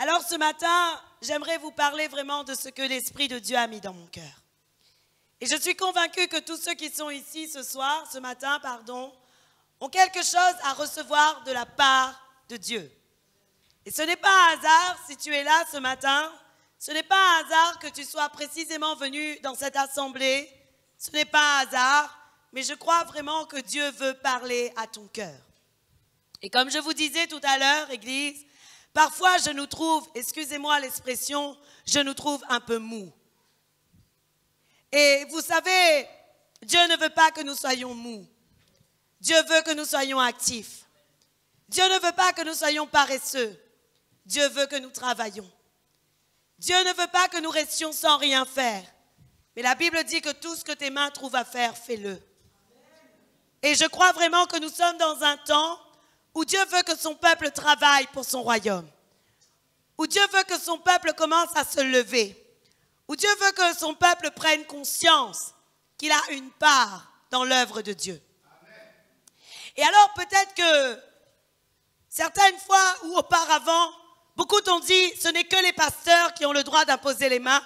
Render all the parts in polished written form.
Alors ce matin, j'aimerais vous parler vraiment de ce que l'Esprit de Dieu a mis dans mon cœur. Et je suis convaincue que tous ceux qui sont ici ce matin, ont quelque chose à recevoir de la part de Dieu. Et ce n'est pas un hasard si tu es là ce matin, ce n'est pas un hasard que tu sois précisément venu dans cette assemblée, ce n'est pas un hasard, mais je crois vraiment que Dieu veut parler à ton cœur. Et comme je vous disais tout à l'heure, Église, parfois je nous trouve, excusez-moi l'expression, je nous trouve un peu mous. Et vous savez, Dieu ne veut pas que nous soyons mous. Dieu veut que nous soyons actifs. Dieu ne veut pas que nous soyons paresseux. Dieu veut que nous travaillions. Dieu ne veut pas que nous restions sans rien faire. Mais la Bible dit que tout ce que tes mains trouvent à faire, fais-le. Et je crois vraiment que nous sommes dans un temps où Dieu veut que son peuple travaille pour son royaume. Où Dieu veut que son peuple commence à se lever. Où Dieu veut que son peuple prenne conscience qu'il a une part dans l'œuvre de Dieu. Et alors peut-être que certaines fois ou auparavant, beaucoup t'ont dit, ce n'est que les pasteurs qui ont le droit d'imposer les mains.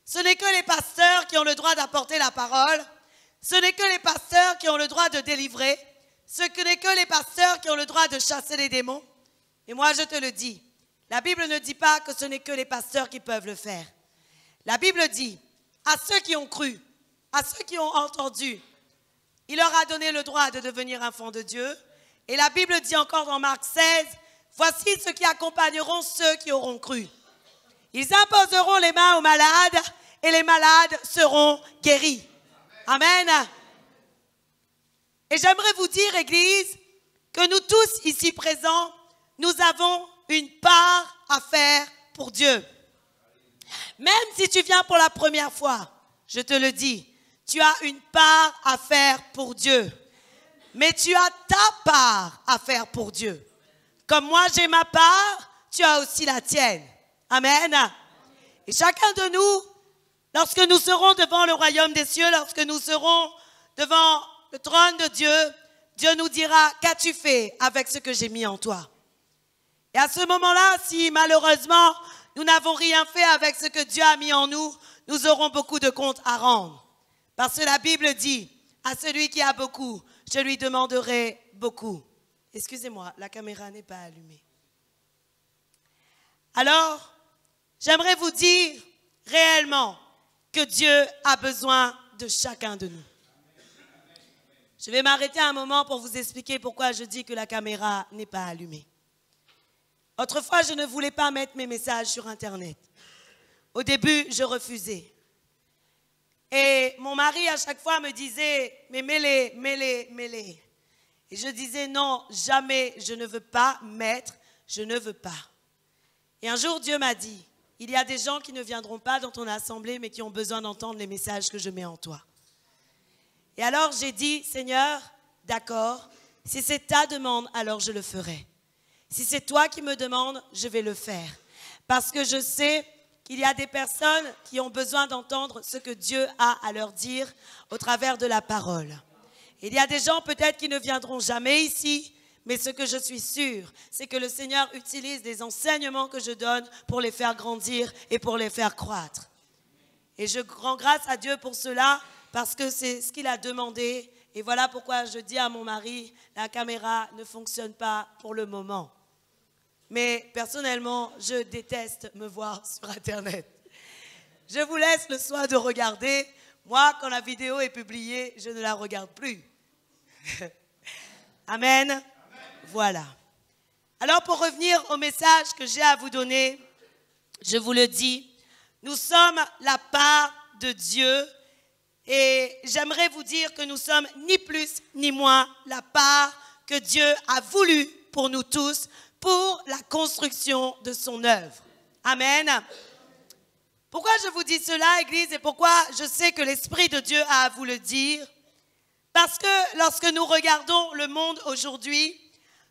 Ce n'est que les pasteurs qui ont le droit d'apporter la parole. Ce n'est que les pasteurs qui ont le droit de délivrer. Ce n'est que les pasteurs qui ont le droit de chasser les démons. Et moi je te le dis, la Bible ne dit pas que ce n'est que les pasteurs qui peuvent le faire. La Bible dit, à ceux qui ont cru, à ceux qui ont entendu, il leur a donné le droit de devenir enfants de Dieu. Et la Bible dit encore dans Marc 16, voici ceux qui accompagneront ceux qui auront cru. Ils imposeront les mains aux malades et les malades seront guéris. Amen. Et j'aimerais vous dire, Église, que nous tous ici présents, nous avons une part à faire pour Dieu. Même si tu viens pour la première fois, je te le dis, tu as une part à faire pour Dieu. Mais tu as ta part à faire pour Dieu. Comme moi j'ai ma part, tu as aussi la tienne. Amen. Et chacun de nous, lorsque nous serons devant le royaume des cieux, lorsque nous serons devant le trône de Dieu, Dieu nous dira, qu'as-tu fait avec ce que j'ai mis en toi? Et à ce moment-là, si malheureusement, nous n'avons rien fait avec ce que Dieu a mis en nous, nous aurons beaucoup de comptes à rendre. Parce que la Bible dit, à celui qui a beaucoup, je lui demanderai beaucoup. Excusez-moi, la caméra n'est pas allumée. Alors, j'aimerais vous dire réellement que Dieu a besoin de chacun de nous. Je vais m'arrêter un moment pour vous expliquer pourquoi je dis que la caméra n'est pas allumée. Autrefois, je ne voulais pas mettre mes messages sur Internet. Au début, je refusais. Et mon mari, à chaque fois, me disait, mais mets-les, mets-les, mets-les. Et je disais, non, jamais, je ne veux pas mettre, je ne veux pas. Et un jour, Dieu m'a dit, il y a des gens qui ne viendront pas dans ton assemblée, mais qui ont besoin d'entendre les messages que je mets en toi. Et alors, j'ai dit, Seigneur, d'accord, si c'est ta demande, alors je le ferai. Si c'est toi qui me demandes, je vais le faire. Parce que je sais qu'il y a des personnes qui ont besoin d'entendre ce que Dieu a à leur dire au travers de la parole. Il y a des gens peut-être qui ne viendront jamais ici, mais ce que je suis sûre, c'est que le Seigneur utilise des enseignements que je donne pour les faire grandir et pour les faire croître. Et je rends grâce à Dieu pour cela, parce que c'est ce qu'il a demandé. Et voilà pourquoi je dis à mon mari, la caméra ne fonctionne pas pour le moment. Mais personnellement, je déteste me voir sur Internet. Je vous laisse le soin de regarder. Moi, quand la vidéo est publiée, je ne la regarde plus. Amen. Amen. Voilà. Alors, pour revenir au message que j'ai à vous donner, je vous le dis, nous sommes la part de Dieu et j'aimerais vous dire que nous sommes ni plus ni moins la part que Dieu a voulu pour nous tous, pour la construction de son œuvre. Amen. Pourquoi je vous dis cela, Église, et pourquoi je sais que l'Esprit de Dieu a à vous le dire? Parce que lorsque nous regardons le monde aujourd'hui,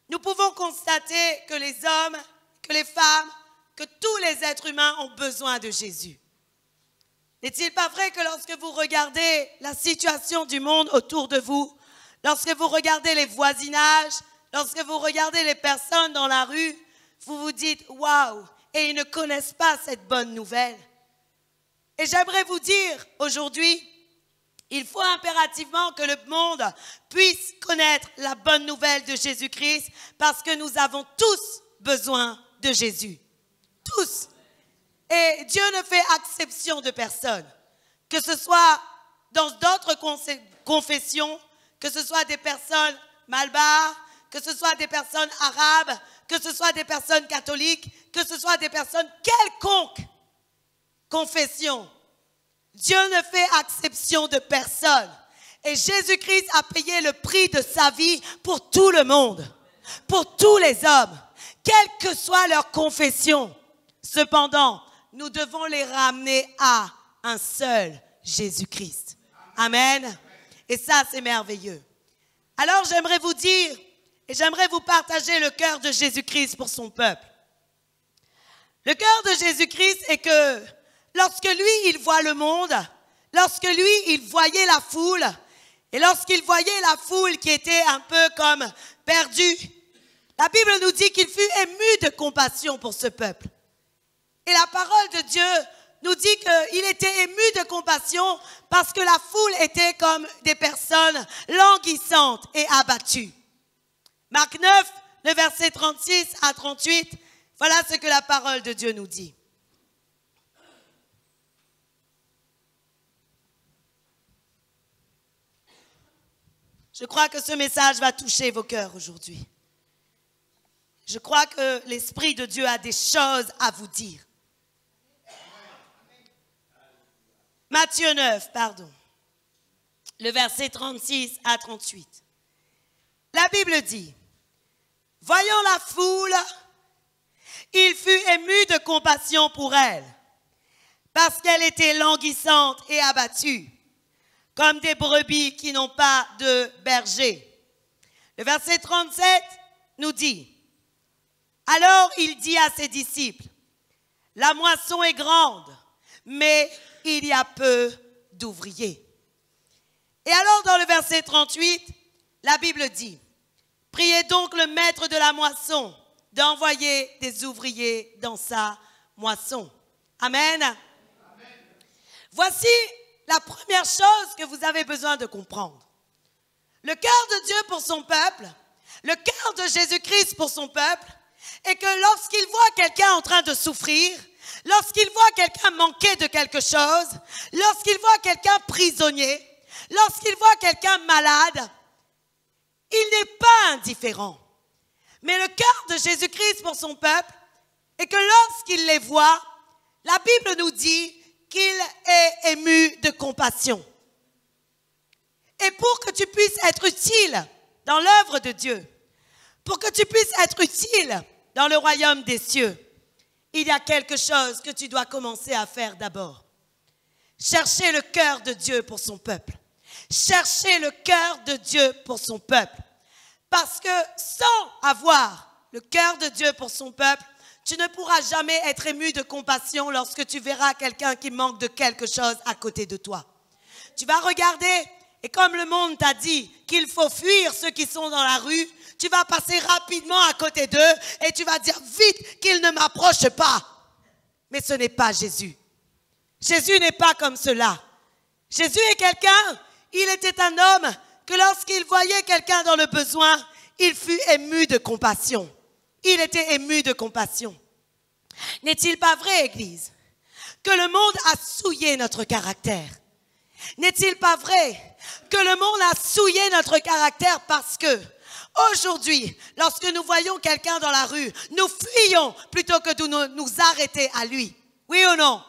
nous pouvons constater que les hommes, que les femmes, que tous les êtres humains ont besoin de Jésus. N'est-il pas vrai que lorsque vous regardez la situation du monde autour de vous, lorsque vous regardez les voisinages, lorsque vous regardez les personnes dans la rue, vous vous dites « Waouh, et ils ne connaissent pas cette bonne nouvelle. Et j'aimerais vous dire aujourd'hui, il faut impérativement que le monde puisse connaître la bonne nouvelle de Jésus-Christ parce que nous avons tous besoin de Jésus. Tous. Et Dieu ne fait exception de personne. Que ce soit dans d'autres confessions, que ce soit des personnes malbares, que ce soit des personnes arabes, que ce soit des personnes catholiques, que ce soit des personnes quelconques confession. Dieu ne fait exception de personne. Et Jésus-Christ a payé le prix de sa vie pour tout le monde, pour tous les hommes, quelle que soit leur confession. Cependant, nous devons les ramener à un seul Jésus-Christ. Amen. Et ça, c'est merveilleux. Alors, j'aimerais vous dire, et j'aimerais vous partager le cœur de Jésus-Christ pour son peuple. Le cœur de Jésus-Christ est que lorsque lui, il voit le monde, lorsque lui, il voyait la foule, et lorsqu'il voyait la foule qui était un peu comme perdue, la Bible nous dit qu'il fut ému de compassion pour ce peuple. Et la parole de Dieu nous dit qu'il était ému de compassion parce que la foule était comme des personnes languissantes et abattues. Marc 9, le verset 36 à 38, voilà ce que la parole de Dieu nous dit. Je crois que ce message va toucher vos cœurs aujourd'hui. Je crois que l'Esprit de Dieu a des choses à vous dire. Matthieu 9, le verset 36 à 38. La Bible dit, « Voyant la foule, il fut ému de compassion pour elle, parce qu'elle était languissante et abattue, comme des brebis qui n'ont pas de berger. » Le verset 37 nous dit, « Alors il dit à ses disciples, « La moisson est grande, mais il y a peu d'ouvriers. » Et alors dans le verset 38, la Bible dit, « Priez donc le maître de la moisson d'envoyer des ouvriers dans sa moisson. » Amen. Amen. Voici la première chose que vous avez besoin de comprendre. Le cœur de Dieu pour son peuple, le cœur de Jésus-Christ pour son peuple, est que lorsqu'il voit quelqu'un en train de souffrir, lorsqu'il voit quelqu'un manquer de quelque chose, lorsqu'il voit quelqu'un prisonnier, lorsqu'il voit quelqu'un malade, il n'est pas indifférent. Mais le cœur de Jésus-Christ pour son peuple est que lorsqu'il les voit, la Bible nous dit qu'il est ému de compassion. Et pour que tu puisses être utile dans l'œuvre de Dieu, pour que tu puisses être utile dans le royaume des cieux, il y a quelque chose que tu dois commencer à faire d'abord. Chercher le cœur de Dieu pour son peuple. Chercher le cœur de Dieu pour son peuple. Parce que sans avoir le cœur de Dieu pour son peuple, tu ne pourras jamais être ému de compassion lorsque tu verras quelqu'un qui manque de quelque chose à côté de toi. Tu vas regarder, et comme le monde t'a dit qu'il faut fuir ceux qui sont dans la rue, tu vas passer rapidement à côté d'eux et tu vas dire vite qu'ils ne m'approchent pas. Mais ce n'est pas Jésus. Jésus n'est pas comme cela. Jésus est quelqu'un, il était un homme que lorsqu'il voyait quelqu'un dans le besoin, il fut ému de compassion. Il était ému de compassion. N'est-il pas vrai, Église, que le monde a souillé notre caractère? N'est-il pas vrai que le monde a souillé notre caractère parce que aujourd'hui, lorsque nous voyons quelqu'un dans la rue, nous fuyons plutôt que de nous arrêter à lui? Oui ou non?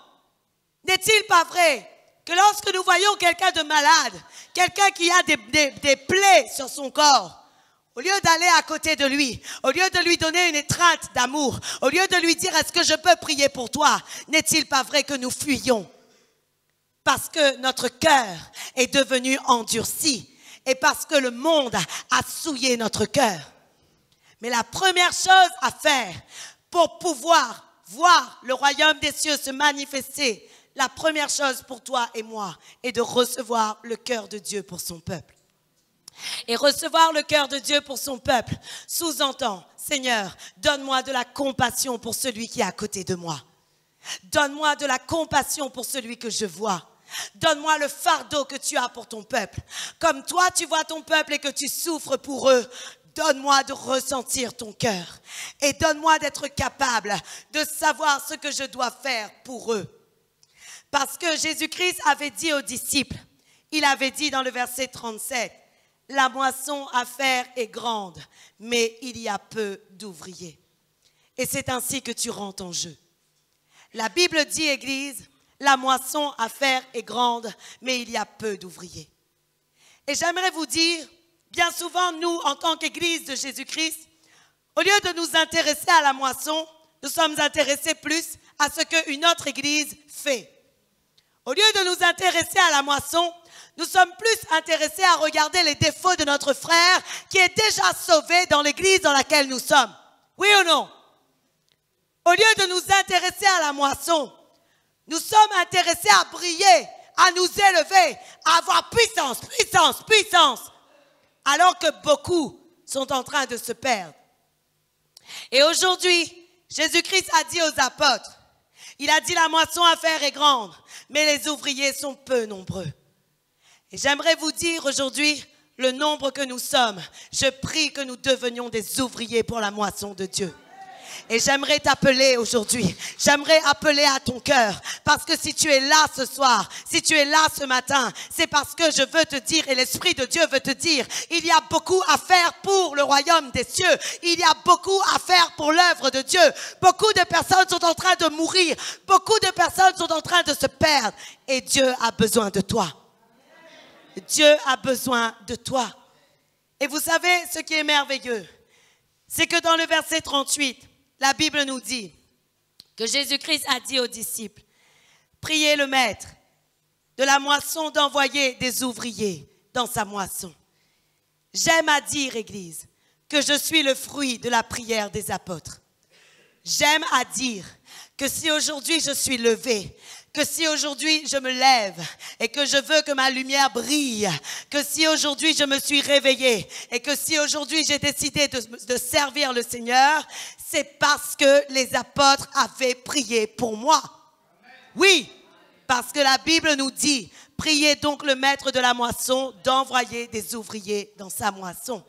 N'est-il pas vrai que lorsque nous voyons quelqu'un de malade, quelqu'un qui a des plaies sur son corps, au lieu d'aller à côté de lui, au lieu de lui donner une étreinte d'amour, au lieu de lui dire « Est-ce que je peux prier pour toi ?» N'est-il pas vrai que nous fuyons? Parce que notre cœur est devenu endurci et parce que le monde a souillé notre cœur. Mais la première chose à faire pour pouvoir voir le royaume des cieux se manifester, la première chose pour toi et moi est de recevoir le cœur de Dieu pour son peuple. Et recevoir le cœur de Dieu pour son peuple sous-entend, Seigneur, donne-moi de la compassion pour celui qui est à côté de moi. Donne-moi de la compassion pour celui que je vois. Donne-moi le fardeau que tu as pour ton peuple. Comme toi, tu vois ton peuple et que tu souffres pour eux, donne-moi de ressentir ton cœur. Et donne-moi d'être capable de savoir ce que je dois faire pour eux. Parce que Jésus-Christ avait dit aux disciples, il avait dit dans le verset 37, « La moisson à faire est grande, mais il y a peu d'ouvriers. » Et c'est ainsi que tu rentres en jeu. La Bible dit, Église, la moisson à faire est grande, mais il y a peu d'ouvriers. Et j'aimerais vous dire, bien souvent, nous, en tant qu'Église de Jésus-Christ, au lieu de nous intéresser à la moisson, nous sommes intéressés plus à ce qu'une autre Église fait. Au lieu de nous intéresser à la moisson, nous sommes plus intéressés à regarder les défauts de notre frère qui est déjà sauvé dans l'église dans laquelle nous sommes. Oui ou non? Au lieu de nous intéresser à la moisson, nous sommes intéressés à briller, à nous élever, à avoir puissance, puissance, puissance. Alors que beaucoup sont en train de se perdre. Et aujourd'hui, Jésus-Christ a dit aux apôtres, il a dit la moisson à faire est grande, mais les ouvriers sont peu nombreux. Et j'aimerais vous dire aujourd'hui, le nombre que nous sommes, je prie que nous devenions des ouvriers pour la moisson de Dieu. Et j'aimerais t'appeler aujourd'hui, j'aimerais appeler à ton cœur, parce que si tu es là ce soir, si tu es là ce matin, c'est parce que je veux te dire, et l'Esprit de Dieu veut te dire, il y a beaucoup à faire pour le royaume des cieux, il y a beaucoup à faire pour l'œuvre de Dieu. Beaucoup de personnes sont en train de mourir, beaucoup de personnes sont en train de se perdre, et Dieu a besoin de toi. Dieu a besoin de toi. Et vous savez ce qui est merveilleux, c'est que dans le verset 38, la Bible nous dit que Jésus-Christ a dit aux disciples, priez le maître de la moisson d'envoyer des ouvriers dans sa moisson. J'aime à dire, Église, que je suis le fruit de la prière des apôtres. J'aime à dire que si aujourd'hui je suis levé, que si aujourd'hui je me lève et que je veux que ma lumière brille, que si aujourd'hui je me suis réveillée et que si aujourd'hui j'ai décidé de servir le Seigneur, c'est parce que les apôtres avaient prié pour moi. Oui, parce que la Bible nous dit, priez donc le maître de la moisson d'envoyer des ouvriers dans sa moisson.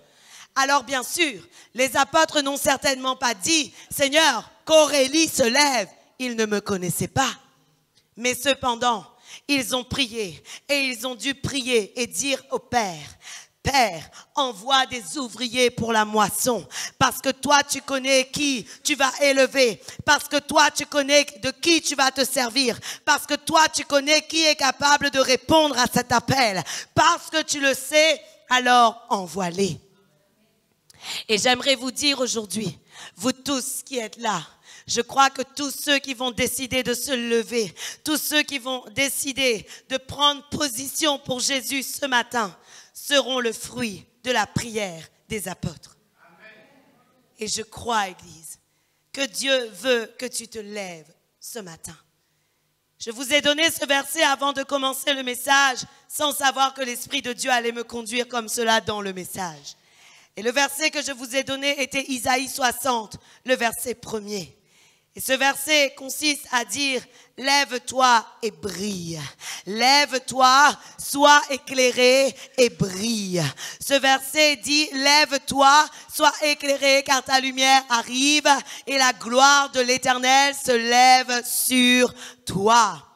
Alors bien sûr, les apôtres n'ont certainement pas dit, Seigneur, qu'Aurélie se lève. Ils ne me connaissaient pas. Mais cependant, ils ont prié et ils ont dû prier et dire au Père, Père, envoie des ouvriers pour la moisson, parce que toi tu connais qui tu vas élever, parce que toi tu connais de qui tu vas te servir, parce que toi tu connais qui est capable de répondre à cet appel, parce que tu le sais, alors envoie-les. Et j'aimerais vous dire aujourd'hui, vous tous qui êtes là, je crois que tous ceux qui vont décider de se lever, tous ceux qui vont décider de prendre position pour Jésus ce matin, seront le fruit de la prière des apôtres. Amen. Et je crois, Église, que Dieu veut que tu te lèves ce matin. Je vous ai donné ce verset avant de commencer le message, sans savoir que l'Esprit de Dieu allait me conduire comme cela dans le message. Et le verset que je vous ai donné était Isaïe 60, le verset 1er. Et ce verset consiste à dire, lève-toi et brille. Lève-toi, sois éclairé et brille. Ce verset dit, lève-toi, sois éclairé car ta lumière arrive et la gloire de l'Éternel se lève sur toi.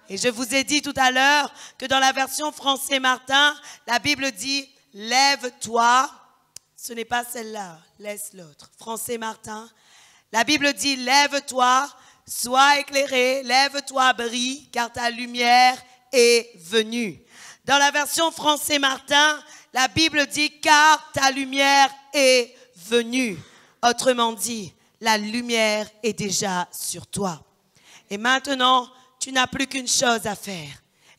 Et je vous ai dit tout à l'heure que dans la version français Martin, la Bible dit, lève-toi. Ce n'est pas celle-là, laisse l'autre. Français Martin. La Bible dit, lève-toi, sois éclairé, lève-toi, brille, car ta lumière est venue. Dans la version français Martin, la Bible dit, car ta lumière est venue. Autrement dit, la lumière est déjà sur toi. Et maintenant, tu n'as plus qu'une chose à faire.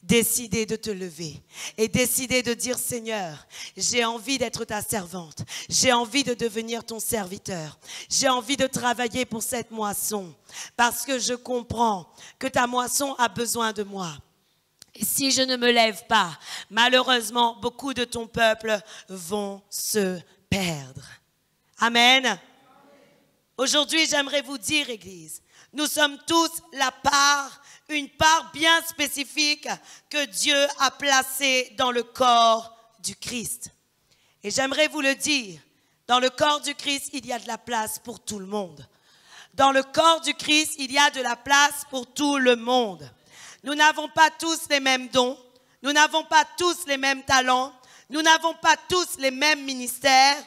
Décider de te lever et décider de dire, Seigneur, j'ai envie d'être ta servante, j'ai envie de devenir ton serviteur, j'ai envie de travailler pour cette moisson parce que je comprends que ta moisson a besoin de moi. Et si je ne me lève pas, malheureusement, beaucoup de ton peuple vont se perdre. Amen. Aujourd'hui, j'aimerais vous dire, Église, nous sommes tous une part bien spécifique que Dieu a placée dans le corps du Christ. Et j'aimerais vous le dire, dans le corps du Christ, il y a de la place pour tout le monde. Dans le corps du Christ, il y a de la place pour tout le monde. Nous n'avons pas tous les mêmes dons, nous n'avons pas tous les mêmes talents, nous n'avons pas tous les mêmes ministères,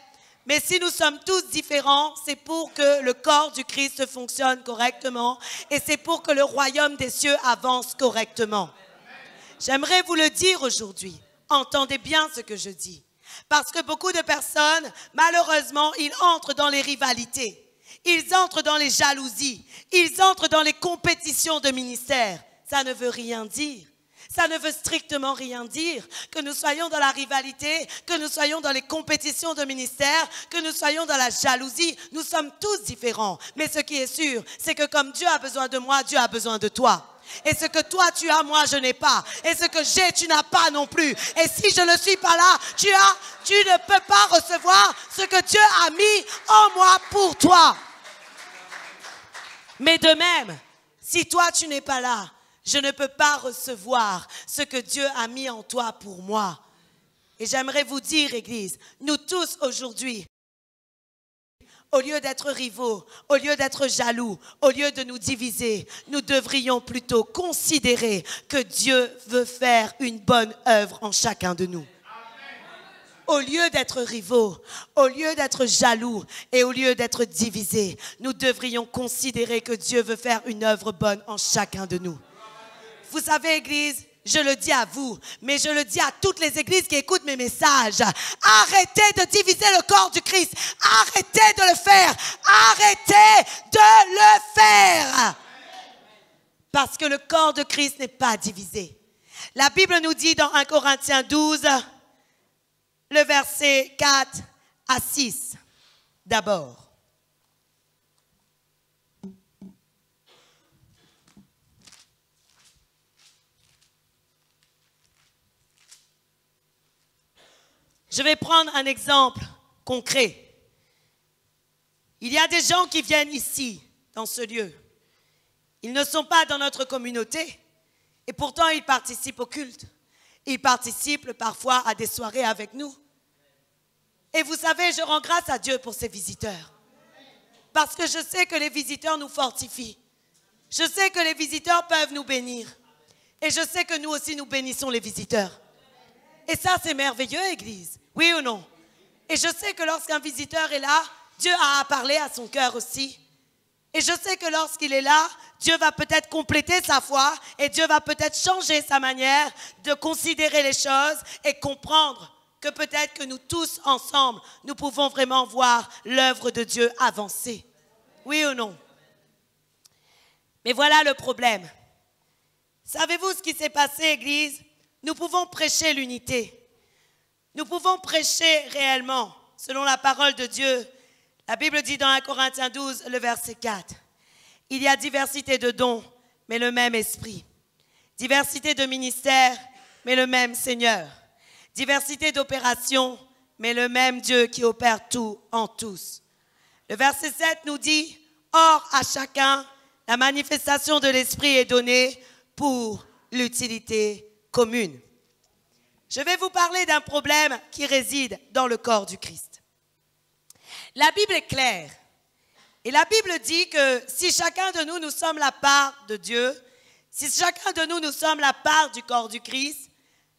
mais si nous sommes tous différents, c'est pour que le corps du Christ fonctionne correctement et c'est pour que le royaume des cieux avance correctement. J'aimerais vous le dire aujourd'hui, entendez bien ce que je dis, parce que beaucoup de personnes, malheureusement, ils entrent dans les rivalités. Ils entrent dans les jalousies, ils entrent dans les compétitions de ministère. Ça ne veut rien dire. Ça ne veut strictement rien dire que nous soyons dans la rivalité, que nous soyons dans les compétitions de ministère, que nous soyons dans la jalousie. Nous sommes tous différents. Mais ce qui est sûr, c'est que comme Dieu a besoin de moi, Dieu a besoin de toi. Et ce que toi tu as, moi je n'ai pas. Et ce que j'ai, tu n'as pas non plus. Et si je ne suis pas là, tu ne peux pas recevoir ce que Dieu a mis en moi pour toi. Mais de même, si toi tu n'es pas là, je ne peux pas recevoir ce que Dieu a mis en toi pour moi. Et j'aimerais vous dire, Église, nous tous aujourd'hui, au lieu d'être rivaux, au lieu d'être jaloux, au lieu de nous diviser, nous devrions plutôt considérer que Dieu veut faire une bonne œuvre en chacun de nous. Au lieu d'être rivaux, au lieu d'être jaloux et au lieu d'être divisés, nous devrions considérer que Dieu veut faire une œuvre bonne en chacun de nous. Vous savez, Église, je le dis à vous, mais je le dis à toutes les églises qui écoutent mes messages. Arrêtez de diviser le corps du Christ. Arrêtez de le faire. Arrêtez de le faire. Parce que le corps de Christ n'est pas divisé. La Bible nous dit dans 1 Corinthiens 12, le verset 4 à 6, d'abord. Je vais prendre un exemple concret. Il y a des gens qui viennent ici, dans ce lieu. Ils ne sont pas dans notre communauté et pourtant ils participent au culte. Ils participent parfois à des soirées avec nous. Et vous savez, je rends grâce à Dieu pour ces visiteurs. Parce que je sais que les visiteurs nous fortifient. Je sais que les visiteurs peuvent nous bénir. Et je sais que nous aussi nous bénissons les visiteurs. Et ça, c'est merveilleux, Église. Oui ou non? Et je sais que lorsqu'un visiteur est là, Dieu a à parler à son cœur aussi. Et je sais que lorsqu'il est là, Dieu va peut-être compléter sa foi et Dieu va peut-être changer sa manière de considérer les choses et comprendre que peut-être que nous tous ensemble, nous pouvons vraiment voir l'œuvre de Dieu avancer. Oui ou non? Mais voilà le problème. Savez-vous ce qui s'est passé, Église? Nous pouvons prêcher l'unité. Nous pouvons prêcher réellement, selon la parole de Dieu. La Bible dit dans 1 Corinthiens 12, le verset 4. Il y a diversité de dons, mais le même esprit. Diversité de ministères, mais le même Seigneur. Diversité d'opérations, mais le même Dieu qui opère tout en tous. Le verset 7 nous dit, or à chacun, la manifestation de l'esprit est donnée pour l'utilité commune. Je vais vous parler d'un problème qui réside dans le corps du Christ. La Bible est claire. Et la Bible dit que si chacun de nous, nous sommes la part de Dieu, si chacun de nous, nous sommes la part du corps du Christ,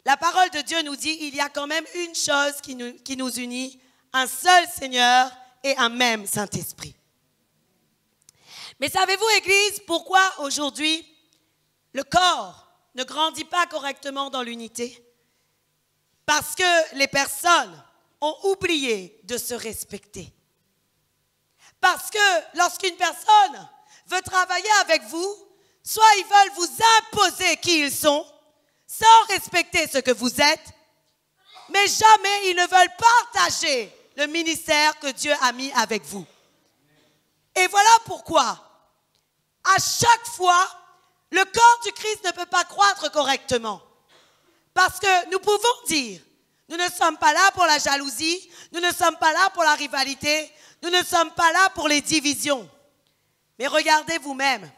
la parole de Dieu nous dit qu'il y a quand même une chose qui nous unit, un seul Seigneur et un même Saint-Esprit. Mais savez-vous, Église, pourquoi aujourd'hui le corps ne grandit pas correctement dans l'unité? Parce que les personnes ont oublié de se respecter. Parce que lorsqu'une personne veut travailler avec vous, soit ils veulent vous imposer qui ils sont, sans respecter ce que vous êtes, mais jamais ils ne veulent partager le ministère que Dieu a mis avec vous. Et voilà pourquoi, à chaque fois, le corps du Christ ne peut pas croître correctement. Parce que nous pouvons dire, nous ne sommes pas là pour la jalousie, nous ne sommes pas là pour la rivalité, nous ne sommes pas là pour les divisions. Mais regardez vous-même,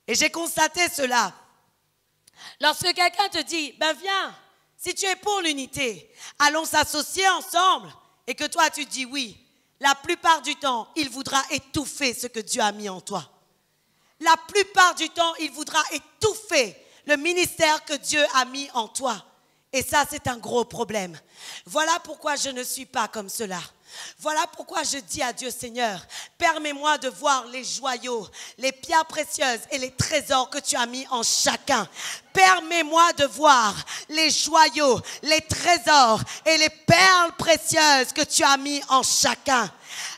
et j'ai constaté cela. Lorsque quelqu'un te dit, ben viens, si tu es pour l'unité, allons s'associer ensemble, et que toi tu dis oui, la plupart du temps, il voudra étouffer ce que Dieu a mis en toi. La plupart du temps, il voudra étouffer le ministère que Dieu a mis en toi. Et ça, c'est un gros problème. Voilà pourquoi je ne suis pas comme cela. Voilà pourquoi je dis à Dieu, Seigneur, permets-moi de voir les joyaux, les pierres précieuses et les trésors que tu as mis en chacun. Permets-moi de voir les joyaux, les trésors et les perles précieuses que tu as mis en chacun.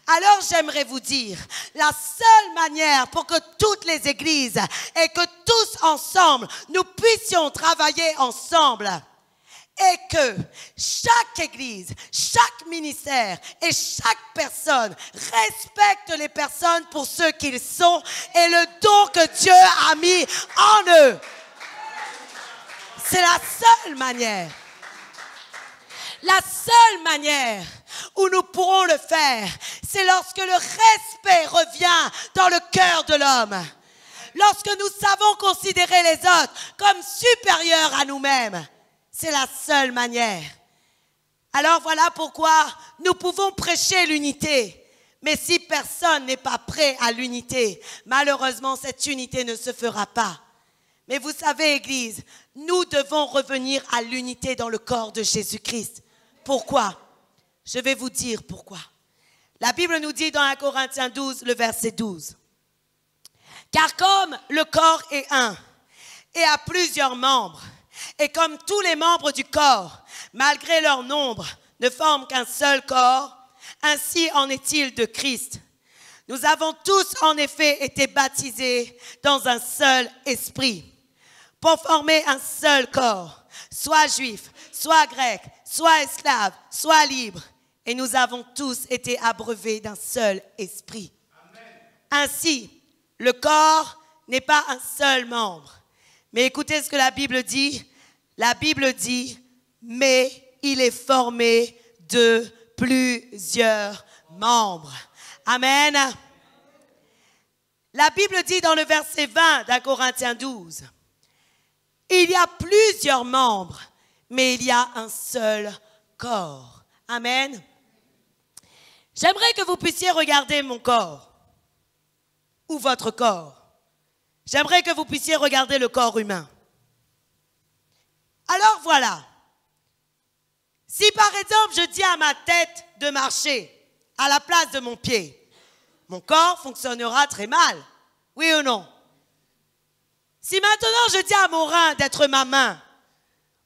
Alors j'aimerais vous dire, la seule manière pour que toutes les églises et que tous ensemble, nous puissions travailler ensemble, et que chaque église, chaque ministère et chaque personne respecte les personnes pour ceux qu'ils sont et le don que Dieu a mis en eux. C'est la seule manière. La seule manière où nous pourrons le faire, c'est lorsque le respect revient dans le cœur de l'homme. Lorsque nous savons considérer les autres comme supérieurs à nous-mêmes. C'est la seule manière. Alors voilà pourquoi nous pouvons prêcher l'unité. Mais si personne n'est pas prêt à l'unité, malheureusement cette unité ne se fera pas. Mais vous savez, Église, nous devons revenir à l'unité dans le corps de Jésus-Christ. Pourquoi? Je vais vous dire pourquoi. La Bible nous dit dans 1 Corinthiens 12, le verset 12. Car comme le corps est un et a plusieurs membres, et comme tous les membres du corps, malgré leur nombre, ne forment qu'un seul corps, ainsi en est-il de Christ. Nous avons tous en effet été baptisés dans un seul esprit, pour former un seul corps, soit juif, soit grec, soit esclave, soit libre. Et nous avons tous été abreuvés d'un seul esprit. Amen. Ainsi, le corps n'est pas un seul membre. Mais écoutez ce que la Bible dit. La Bible dit, mais il est formé de plusieurs membres. Amen. La Bible dit dans le verset 20 d'A Corinthiens 12, il y a plusieurs membres, mais il y a un seul corps. Amen. J'aimerais que vous puissiez regarder mon corps ou votre corps. J'aimerais que vous puissiez regarder le corps humain. Alors voilà, si par exemple je dis à ma tête de marcher à la place de mon pied, mon corps fonctionnera très mal, oui ou non? Si maintenant je dis à mon rein d'être ma main,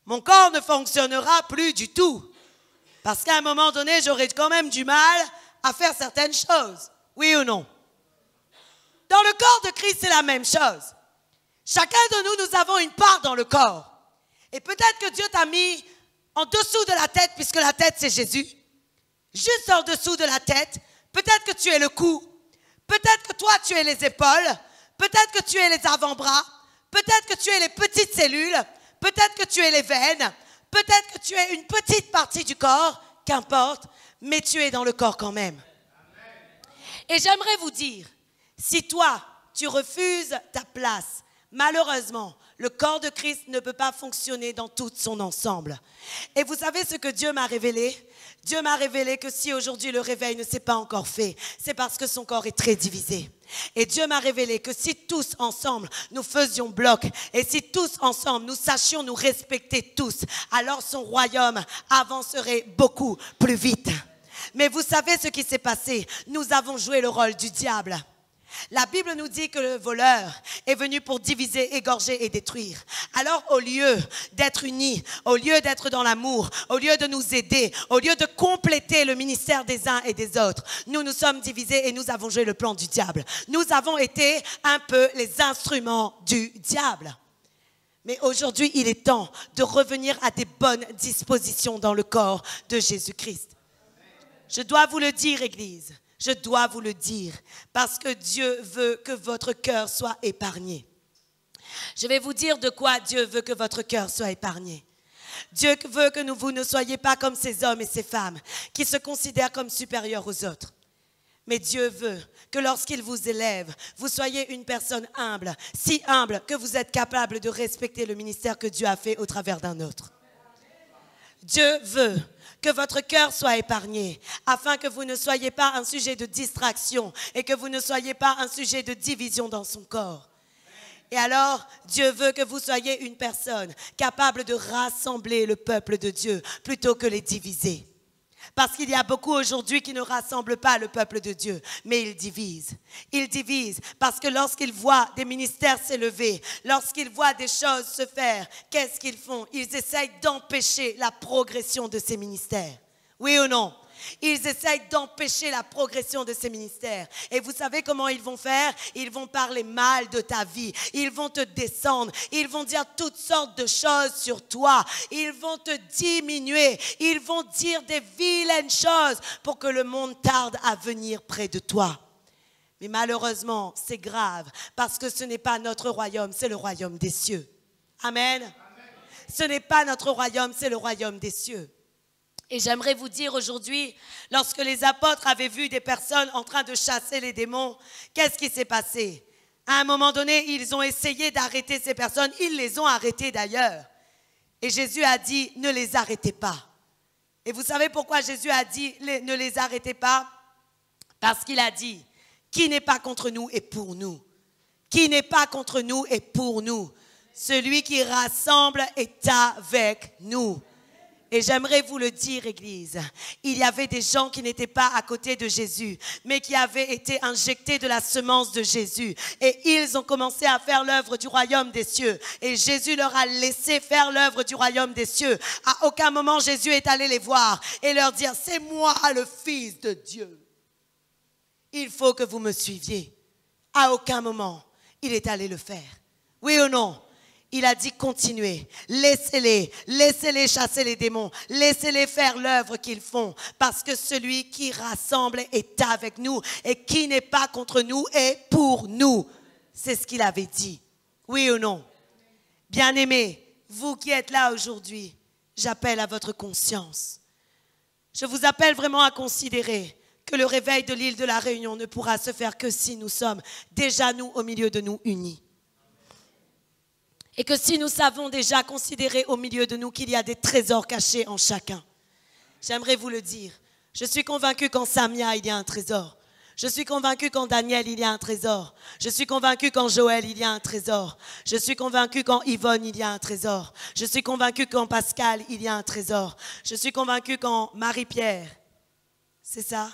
mon corps ne fonctionnera plus du tout, parce qu'à un moment donné j'aurai quand même du mal à faire certaines choses, oui ou non? Dans le corps de Christ c'est la même chose. Chacun de nous, nous avons une part dans le corps. Et peut-être que Dieu t'a mis en dessous de la tête, puisque la tête c'est Jésus. Juste en dessous de la tête, peut-être que tu es le cou. Peut-être que toi tu es les épaules. Peut-être que tu es les avant-bras. Peut-être que tu es les petites cellules. Peut-être que tu es les veines. Peut-être que tu es une petite partie du corps. Qu'importe, mais tu es dans le corps quand même. Et j'aimerais vous dire, si toi tu refuses ta place, malheureusement, le corps de Christ ne peut pas fonctionner dans tout son ensemble. Et vous savez ce que Dieu m'a révélé? Dieu m'a révélé que si aujourd'hui le réveil ne s'est pas encore fait, c'est parce que son corps est très divisé. Et Dieu m'a révélé que si tous ensemble nous faisions bloc et si tous ensemble nous sachions nous respecter tous, alors son royaume avancerait beaucoup plus vite. Mais vous savez ce qui s'est passé? Nous avons joué le rôle du diable. La Bible nous dit que le voleur est venu pour diviser, égorger et détruire. Alors au lieu d'être unis, au lieu d'être dans l'amour, au lieu de nous aider, au lieu de compléter le ministère des uns et des autres, nous nous sommes divisés et nous avons joué le plan du diable. Nous avons été un peu les instruments du diable. Mais aujourd'hui, il est temps de revenir à des bonnes dispositions dans le corps de Jésus-Christ. Je dois vous le dire, Église. Je dois vous le dire, parce que Dieu veut que votre cœur soit épargné. Je vais vous dire de quoi Dieu veut que votre cœur soit épargné. Dieu veut que vous ne soyez pas comme ces hommes et ces femmes qui se considèrent comme supérieurs aux autres. Mais Dieu veut que lorsqu'il vous élève, vous soyez une personne humble, si humble que vous êtes capable de respecter le ministère que Dieu a fait au travers d'un autre. Dieu veut que votre cœur soit épargné, afin que vous ne soyez pas un sujet de distraction et que vous ne soyez pas un sujet de division dans son corps. Et alors, Dieu veut que vous soyez une personne capable de rassembler le peuple de Dieu plutôt que les diviser. Parce qu'il y a beaucoup aujourd'hui qui ne rassemblent pas le peuple de Dieu, mais ils divisent. Ils divisent parce que lorsqu'ils voient des ministères s'élever, lorsqu'ils voient des choses se faire, qu'est-ce qu'ils font? Ils essayent d'empêcher la progression de ces ministères. Oui ou non? Ils essayent d'empêcher la progression de ces ministères. Et vous savez comment ils vont faire? Ils vont parler mal de ta vie. Ils vont te descendre. Ils vont dire toutes sortes de choses sur toi. Ils vont te diminuer. Ils vont dire des vilaines choses pour que le monde tarde à venir près de toi. Mais malheureusement, c'est grave parce que ce n'est pas notre royaume, c'est le royaume des cieux. Amen. Ce n'est pas notre royaume, c'est le royaume des cieux. Et j'aimerais vous dire aujourd'hui, lorsque les apôtres avaient vu des personnes en train de chasser les démons, qu'est-ce qui s'est passé? À un moment donné, ils ont essayé d'arrêter ces personnes. Ils les ont arrêtées d'ailleurs. Et Jésus a dit, ne les arrêtez pas. Et vous savez pourquoi Jésus a dit, ne les arrêtez pas? Parce qu'il a dit, qui n'est pas contre nous est pour nous. Qui n'est pas contre nous est pour nous. Celui qui rassemble est avec nous. Et j'aimerais vous le dire, Église, il y avait des gens qui n'étaient pas à côté de Jésus, mais qui avaient été injectés de la semence de Jésus. Et ils ont commencé à faire l'œuvre du royaume des cieux. Et Jésus leur a laissé faire l'œuvre du royaume des cieux. À aucun moment, Jésus est allé les voir et leur dire, c'est moi le Fils de Dieu. Il faut que vous me suiviez. À aucun moment, il est allé le faire. Oui ou non? Il a dit continuez, laissez-les chasser les démons, laissez-les faire l'œuvre qu'ils font, parce que celui qui rassemble est avec nous et qui n'est pas contre nous est pour nous. C'est ce qu'il avait dit. Oui ou non? Bien-aimés, vous qui êtes là aujourd'hui, j'appelle à votre conscience. Je vous appelle vraiment à considérer que le réveil de l'île de la Réunion ne pourra se faire que si nous sommes déjà nous au milieu de nous unis. Et que si nous savons déjà considérer au milieu de nous qu'il y a des trésors cachés en chacun. J'aimerais vous le dire. Je suis convaincue qu'en Samia, il y a un trésor. Je suis convaincue qu'en Daniel, il y a un trésor. Je suis convaincue qu'en Joël, il y a un trésor. Je suis convaincue qu'en Yvonne, il y a un trésor. Je suis convaincue qu'en Pascal, il y a un trésor. Je suis convaincue qu'en Marie-Pierre, c'est ça?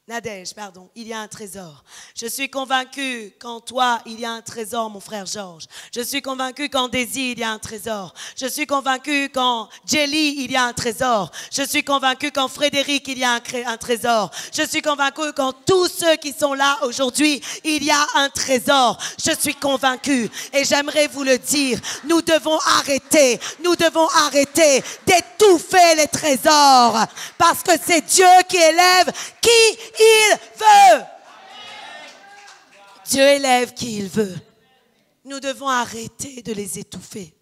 Nadège, pardon, il y a un trésor. Je suis convaincue qu'en toi, il y a un trésor, mon frère Georges. Je suis convaincue qu'en Daisy, il y a un trésor. Je suis convaincue qu'en Jelly, il y a un trésor. Je suis convaincue qu'en Frédéric, il y a un trésor. Je suis convaincue qu'en tous ceux qui sont là aujourd'hui, il y a un trésor. Je suis convaincue et j'aimerais vous le dire, nous devons arrêter d'étouffer les trésors parce que c'est Dieu qui élève qui il veut. Dieu élève qui il veut. Nous devons arrêter de les étouffer.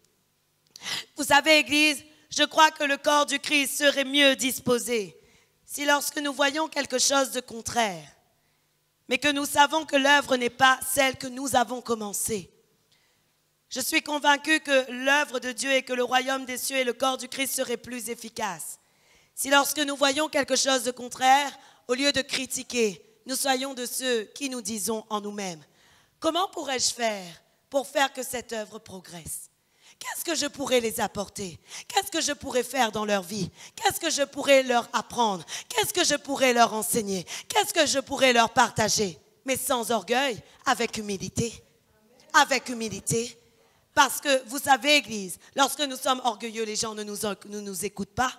Vous savez, Église, je crois que le corps du Christ serait mieux disposé si lorsque nous voyons quelque chose de contraire, mais que nous savons que l'œuvre n'est pas celle que nous avons commencée. Je suis convaincue que l'œuvre de Dieu et que le royaume des cieux et le corps du Christ seraient plus efficaces si lorsque nous voyons quelque chose de contraire, au lieu de critiquer, nous soyons de ceux qui nous disons en nous-mêmes, comment pourrais-je faire pour faire que cette œuvre progresse? Qu'est-ce que je pourrais les apporter? Qu'est-ce que je pourrais faire dans leur vie? Qu'est-ce que je pourrais leur apprendre? Qu'est-ce que je pourrais leur enseigner? Qu'est-ce que je pourrais leur partager? Mais sans orgueil, avec humilité. Avec humilité. Parce que vous savez, Église, lorsque nous sommes orgueilleux, les gens ne nous écoutent pas.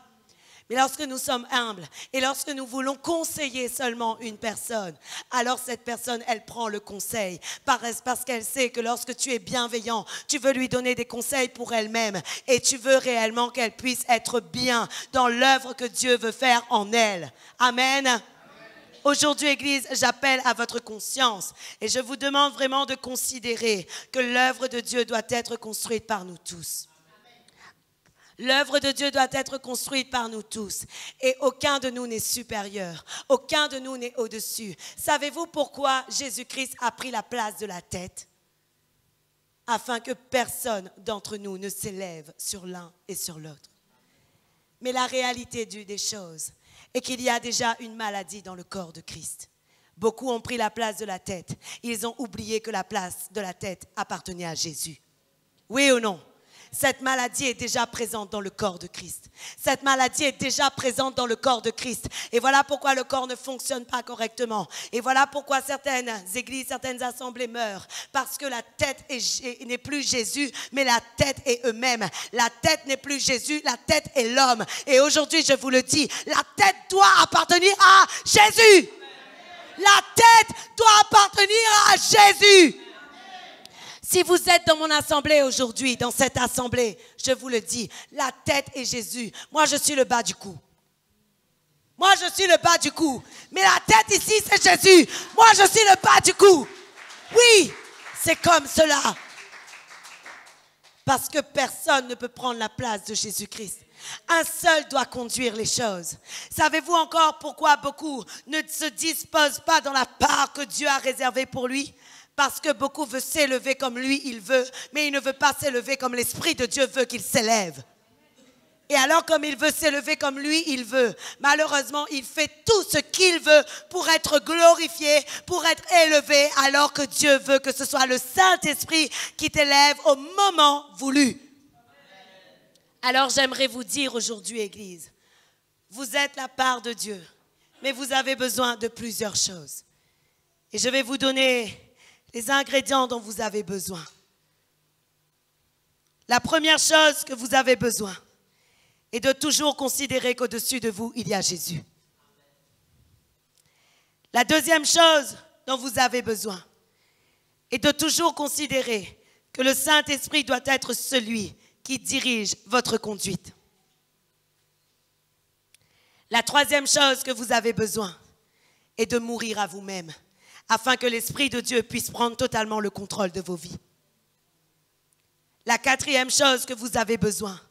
Mais lorsque nous sommes humbles et lorsque nous voulons conseiller seulement une personne, alors cette personne, elle prend le conseil parce qu'elle sait que lorsque tu es bienveillant, tu veux lui donner des conseils pour elle-même et tu veux réellement qu'elle puisse être bien dans l'œuvre que Dieu veut faire en elle. Amen. Aujourd'hui, Église, j'appelle à votre conscience et je vous demande vraiment de considérer que l'œuvre de Dieu doit être construite par nous tous. L'œuvre de Dieu doit être construite par nous tous. Et aucun de nous n'est supérieur. Aucun de nous n'est au-dessus. Savez-vous pourquoi Jésus-Christ a pris la place de la tête? Afin que personne d'entre nous ne s'élève sur l'un et sur l'autre. Mais la réalité des choses est qu'il y a déjà une maladie dans le corps de Christ. Beaucoup ont pris la place de la tête. Ils ont oublié que la place de la tête appartenait à Jésus. Oui ou non? Cette maladie est déjà présente dans le corps de Christ. Cette maladie est déjà présente dans le corps de Christ. Et voilà pourquoi le corps ne fonctionne pas correctement. Et voilà pourquoi certaines églises, certaines assemblées meurent. Parce que la tête n'est plus Jésus, mais la tête est eux-mêmes. La tête n'est plus Jésus, la tête est l'homme. Et aujourd'hui, je vous le dis, la tête doit appartenir à Jésus. La tête doit appartenir à Jésus. Si vous êtes dans mon assemblée aujourd'hui, dans cette assemblée, je vous le dis, la tête est Jésus. Moi, je suis le bas du cou. Moi, je suis le bas du cou. Mais la tête ici, c'est Jésus. Moi, je suis le bas du cou. Oui, c'est comme cela. Parce que personne ne peut prendre la place de Jésus-Christ. Un seul doit conduire les choses. Savez-vous encore pourquoi beaucoup ne se disposent pas dans la part que Dieu a réservée pour lui? Parce que beaucoup veulent s'élever comme lui, il veut, mais il ne veut pas s'élever comme l'Esprit de Dieu veut qu'il s'élève. Et alors, comme il veut s'élever comme lui, il veut. Malheureusement, il fait tout ce qu'il veut pour être glorifié, pour être élevé, alors que Dieu veut que ce soit le Saint-Esprit qui t'élève au moment voulu. Alors, j'aimerais vous dire aujourd'hui, Église, vous êtes la part de Dieu, mais vous avez besoin de plusieurs choses. Et je vais vous donner les ingrédients dont vous avez besoin. La première chose que vous avez besoin est de toujours considérer qu'au-dessus de vous, il y a Jésus. La deuxième chose dont vous avez besoin est de toujours considérer que le Saint-Esprit doit être celui qui dirige votre conduite. La troisième chose que vous avez besoin est de mourir à vous-même, afin que l'Esprit de Dieu puisse prendre totalement le contrôle de vos vies. La quatrième chose que vous avez besoin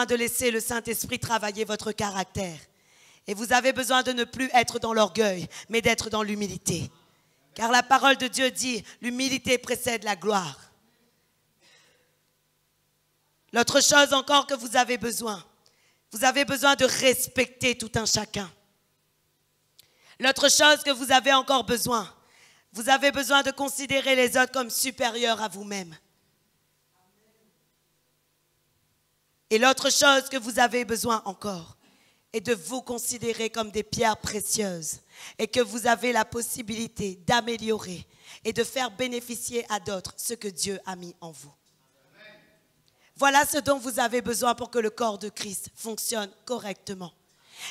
de laisser le Saint-Esprit travailler votre caractère. Et vous avez besoin de ne plus être dans l'orgueil, mais d'être dans l'humilité. Car la parole de Dieu dit, l'humilité précède la gloire. L'autre chose encore que vous avez besoin de respecter tout un chacun. L'autre chose que vous avez encore besoin, vous avez besoin de considérer les autres comme supérieurs à vous-même. Et l'autre chose que vous avez besoin encore est de vous considérer comme des pierres précieuses et que vous avez la possibilité d'améliorer et de faire bénéficier à d'autres ce que Dieu a mis en vous. Voilà ce dont vous avez besoin pour que le corps de Christ fonctionne correctement.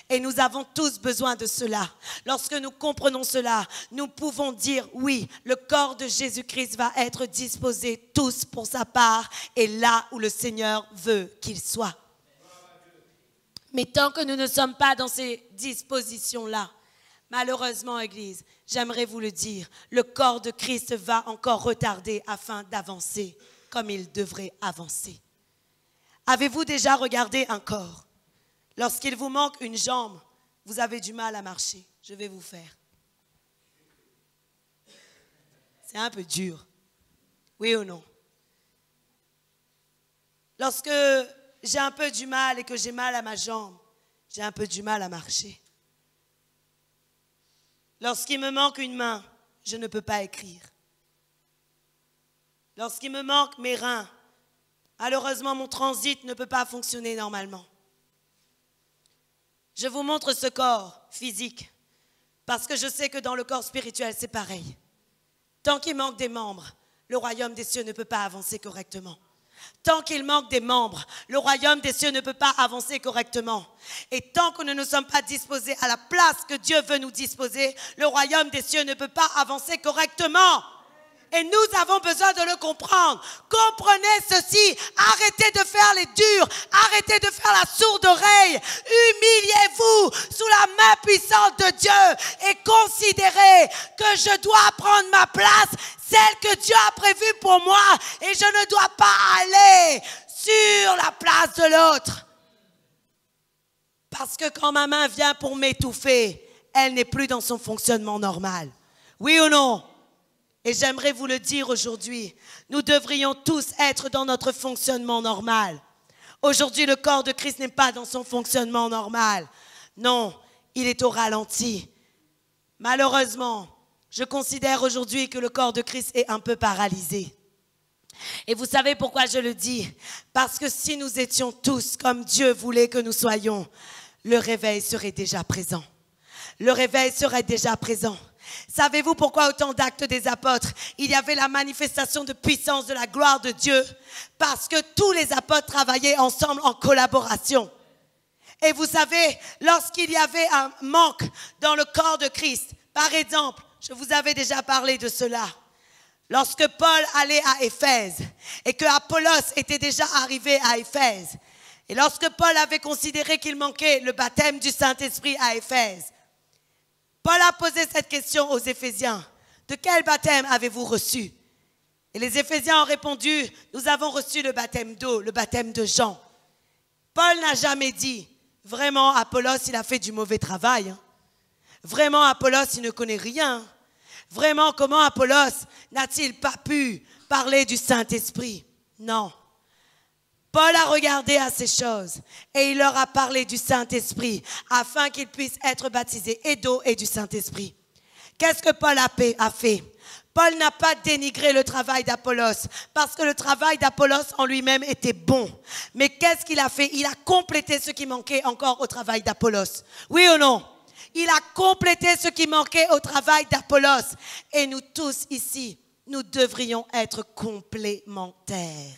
Et nous avons tous besoin de cela. Lorsque nous comprenons cela, nous pouvons dire oui, le corps de Jésus-Christ va être disposé tous pour sa part et là où le Seigneur veut qu'il soit. Mais tant que nous ne sommes pas dans ces dispositions-là, malheureusement, Église, j'aimerais vous le dire, le corps de Christ va encore retarder afin d'avancer comme il devrait avancer. Avez-vous déjà regardé un corps? Lorsqu'il vous manque une jambe, vous avez du mal à marcher. Je vais vous faire. C'est un peu dur. Oui ou non? Lorsque j'ai un peu du mal et que j'ai mal à ma jambe, j'ai un peu du mal à marcher. Lorsqu'il me manque une main, je ne peux pas écrire. Lorsqu'il me manque mes reins, malheureusement mon transit ne peut pas fonctionner normalement. Je vous montre ce corps physique parce que je sais que dans le corps spirituel, c'est pareil. Tant qu'il manque des membres, le royaume des cieux ne peut pas avancer correctement. Tant qu'il manque des membres, le royaume des cieux ne peut pas avancer correctement. Et tant que nous ne sommes pas disposés à la place que Dieu veut nous disposer, le royaume des cieux ne peut pas avancer correctement. Et nous avons besoin de le comprendre. Comprenez ceci. Arrêtez de faire les durs. Arrêtez de faire la sourde oreille. Humiliez-vous sous la main puissante de Dieu et considérez que je dois prendre ma place, celle que Dieu a prévue pour moi. Et je ne dois pas aller sur la place de l'autre. Parce que quand ma main vient pour m'étouffer, elle n'est plus dans son fonctionnement normal. Oui ou non? Et j'aimerais vous le dire aujourd'hui, nous devrions tous être dans notre fonctionnement normal. Aujourd'hui, le corps de Christ n'est pas dans son fonctionnement normal. Non, il est au ralenti. Malheureusement, je considère aujourd'hui que le corps de Christ est un peu paralysé. Et vous savez pourquoi je le dis? Parce que si nous étions tous comme Dieu voulait que nous soyons, le réveil serait déjà présent. Le réveil serait déjà présent. Savez-vous pourquoi au temps d'Actes des Apôtres, il y avait la manifestation de puissance de la gloire de Dieu? Parce que tous les apôtres travaillaient ensemble en collaboration. Et vous savez, lorsqu'il y avait un manque dans le corps de Christ, par exemple, je vous avais déjà parlé de cela, lorsque Paul allait à Éphèse et que Apollos était déjà arrivé à Éphèse, et lorsque Paul avait considéré qu'il manquait le baptême du Saint-Esprit à Éphèse, Paul a posé cette question aux Éphésiens. De quel baptême avez-vous reçu? Et les Éphésiens ont répondu, nous avons reçu le baptême d'eau, le baptême de Jean. Paul n'a jamais dit, vraiment Apollos il a fait du mauvais travail. Vraiment Apollos il ne connaît rien. Vraiment comment Apollos n'a-t-il pas pu parler du Saint-Esprit? Non. Paul a regardé à ces choses et il leur a parlé du Saint-Esprit afin qu'ils puissent être baptisés et d'eau et du Saint-Esprit. Qu'est-ce que Paul a fait? Paul n'a pas dénigré le travail d'Apollos parce que le travail d'Apollos en lui-même était bon. Mais qu'est-ce qu'il a fait? Il a complété ce qui manquait encore au travail d'Apollos. Oui ou non? Il a complété ce qui manquait au travail d'Apollos. Et nous tous ici, nous devrions être complémentaires.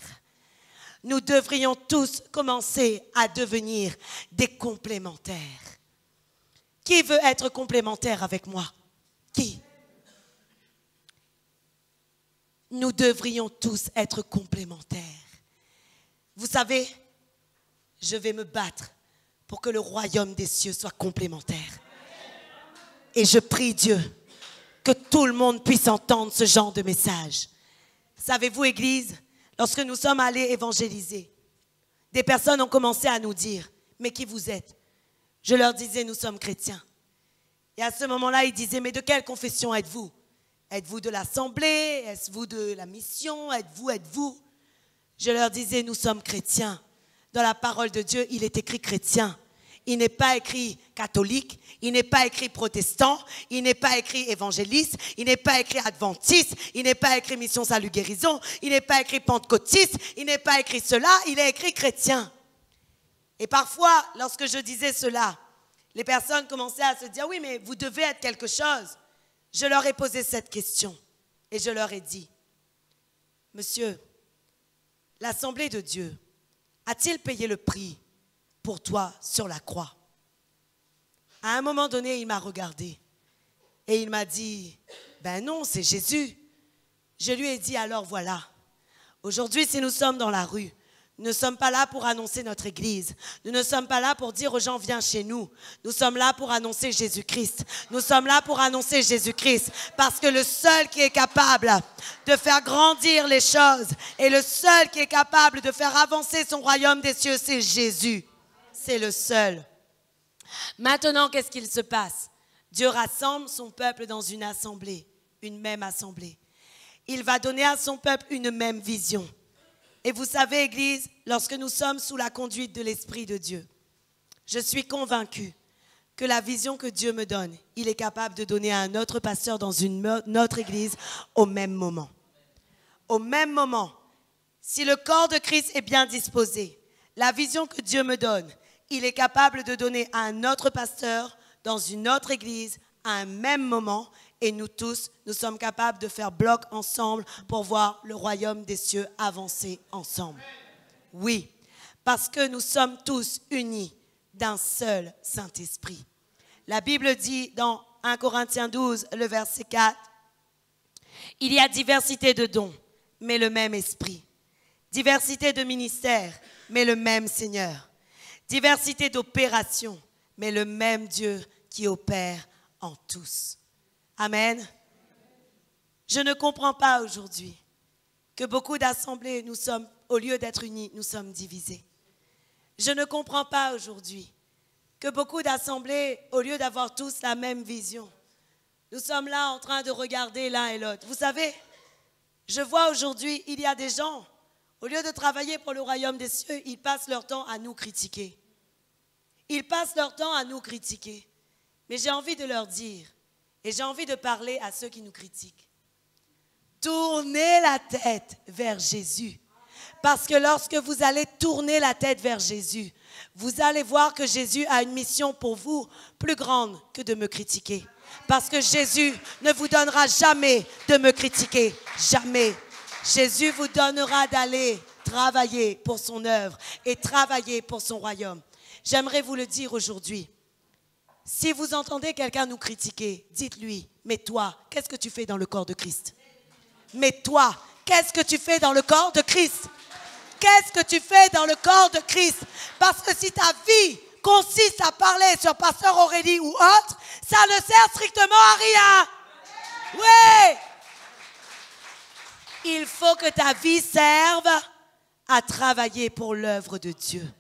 Nous devrions tous commencer à devenir des complémentaires. Qui veut être complémentaire avec moi? Qui? Nous devrions tous être complémentaires. Vous savez, je vais me battre pour que le royaume des cieux soit complémentaire. Et je prie Dieu que tout le monde puisse entendre ce genre de message. Savez-vous, Église, lorsque nous sommes allés évangéliser, des personnes ont commencé à nous dire, mais qui vous êtes? Je leur disais, nous sommes chrétiens. Et à ce moment-là, ils disaient, mais de quelle confession êtes-vous? Êtes-vous de l'assemblée? Êtes-vous de la mission? Êtes-vous? Je leur disais, nous sommes chrétiens. Dans la parole de Dieu, il est écrit chrétien. Il n'est pas écrit catholique, il n'est pas écrit protestant, il n'est pas écrit évangéliste, il n'est pas écrit adventiste, il n'est pas écrit mission salut guérison, il n'est pas écrit pentecôtiste, il n'est pas écrit cela, il est écrit chrétien. Et parfois, lorsque je disais cela, les personnes commençaient à se dire, oui, mais vous devez être quelque chose. Je leur ai posé cette question et je leur ai dit, monsieur, l'Assemblée de Dieu a-t-il payé le prix pour toi sur la croix? À un moment donné, il m'a regardé et il m'a dit, ben non, c'est Jésus. Je lui ai dit, alors voilà, aujourd'hui, si nous sommes dans la rue, nous ne sommes pas là pour annoncer notre église. Nous ne sommes pas là pour dire aux gens, viens chez nous. Nous sommes là pour annoncer Jésus-Christ. Nous sommes là pour annoncer Jésus-Christ. Parce que le seul qui est capable de faire grandir les choses et le seul qui est capable de faire avancer son royaume des cieux, c'est Jésus. C'est le seul. Maintenant, qu'est-ce qu'il se passe? Dieu rassemble son peuple dans une assemblée, une même assemblée. Il va donner à son peuple une même vision. Et vous savez, Église, lorsque nous sommes sous la conduite de l'Esprit de Dieu, je suis convaincue que la vision que Dieu me donne, il est capable de donner à un autre pasteur dans une autre Église au même moment. Au même moment, si le corps de Christ est bien disposé, la vision que Dieu me donne, il est capable de donner à un autre pasteur dans une autre Église à un même moment. Et nous tous, nous sommes capables de faire bloc ensemble pour voir le royaume des cieux avancer ensemble. Oui, parce que nous sommes tous unis d'un seul Saint-Esprit. La Bible dit dans 1 Corinthiens 12, le verset 4, « Il y a diversité de dons, mais le même Esprit. Diversité de ministères, mais le même Seigneur. Diversité d'opérations, mais le même Dieu qui opère en tous. » Amen. Je ne comprends pas aujourd'hui que beaucoup d'assemblées, nous sommes au lieu d'être unis, nous sommes divisés. Je ne comprends pas aujourd'hui que beaucoup d'assemblées, au lieu d'avoir tous la même vision, nous sommes là en train de regarder l'un et l'autre. Vous savez, je vois aujourd'hui, il y a des gens, au lieu de travailler pour le royaume des cieux, ils passent leur temps à nous critiquer. Ils passent leur temps à nous critiquer. Mais j'ai envie de leur dire, et j'ai envie de parler à ceux qui nous critiquent, tournez la tête vers Jésus. Parce que lorsque vous allez tourner la tête vers Jésus, vous allez voir que Jésus a une mission pour vous plus grande que de me critiquer. Parce que Jésus ne vous donnera jamais de me critiquer, jamais. Jésus vous donnera d'aller travailler pour son œuvre et travailler pour son royaume. J'aimerais vous le dire aujourd'hui. Si vous entendez quelqu'un nous critiquer, dites-lui, mais toi, qu'est-ce que tu fais dans le corps de Christ? Mais toi, qu'est-ce que tu fais dans le corps de Christ? Qu'est-ce que tu fais dans le corps de Christ? Parce que si ta vie consiste à parler sur Pasteur Aurélie ou autre, ça ne sert strictement à rien. Oui! Il faut que ta vie serve à travailler pour l'œuvre de Dieu.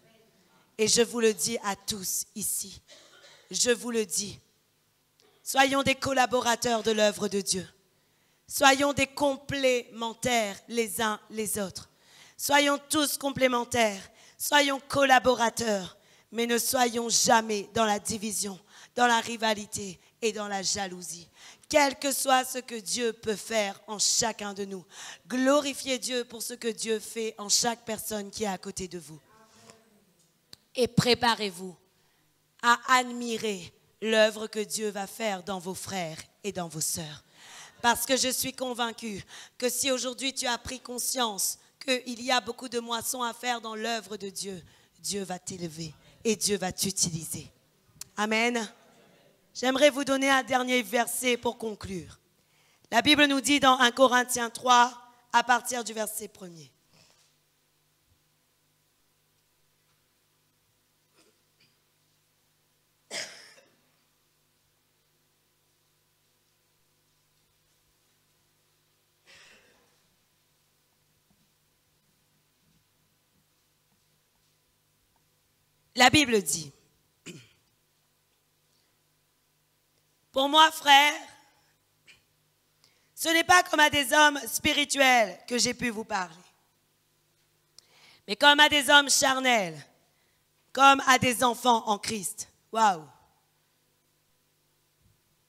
Et je vous le dis à tous ici, je vous le dis, soyons des collaborateurs de l'œuvre de Dieu. Soyons des complémentaires les uns les autres. Soyons tous complémentaires, soyons collaborateurs, mais ne soyons jamais dans la division, dans la rivalité et dans la jalousie. Quel que soit ce que Dieu peut faire en chacun de nous, glorifiez Dieu pour ce que Dieu fait en chaque personne qui est à côté de vous. Et préparez-vous à admirer l'œuvre que Dieu va faire dans vos frères et dans vos sœurs. Parce que je suis convaincue que si aujourd'hui tu as pris conscience qu'il y a beaucoup de moissons à faire dans l'œuvre de Dieu, Dieu va t'élever et Dieu va t'utiliser. Amen. J'aimerais vous donner un dernier verset pour conclure. La Bible nous dit dans 1 Corinthiens 3, à partir du verset 1er. La Bible dit, pour moi, frère, ce n'est pas comme à des hommes spirituels que j'ai pu vous parler, mais comme à des hommes charnels, comme à des enfants en Christ. Waouh!